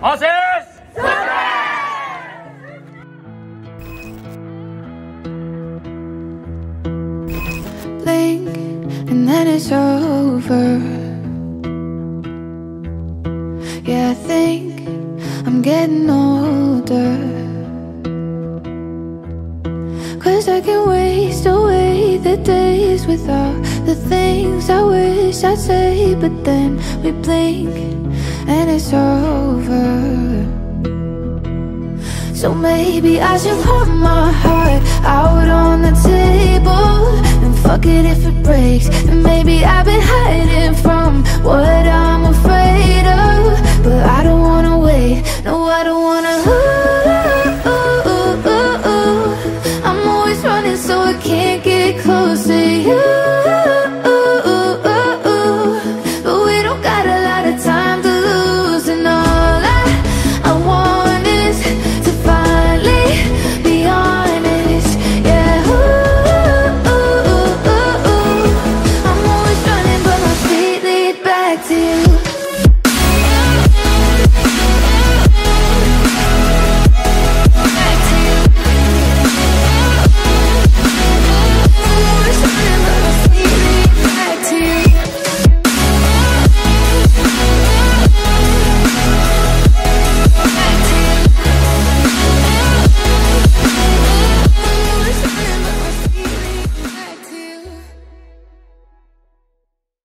Assist! Blink, and then it's over. Yeah, I think I'm getting older, 'cause I can waste away the days without the things I wish I'd say. But then we blink and it's over. So maybe I should put my heart out on the table and fuck it if it breaks. And maybe I've been hiding from what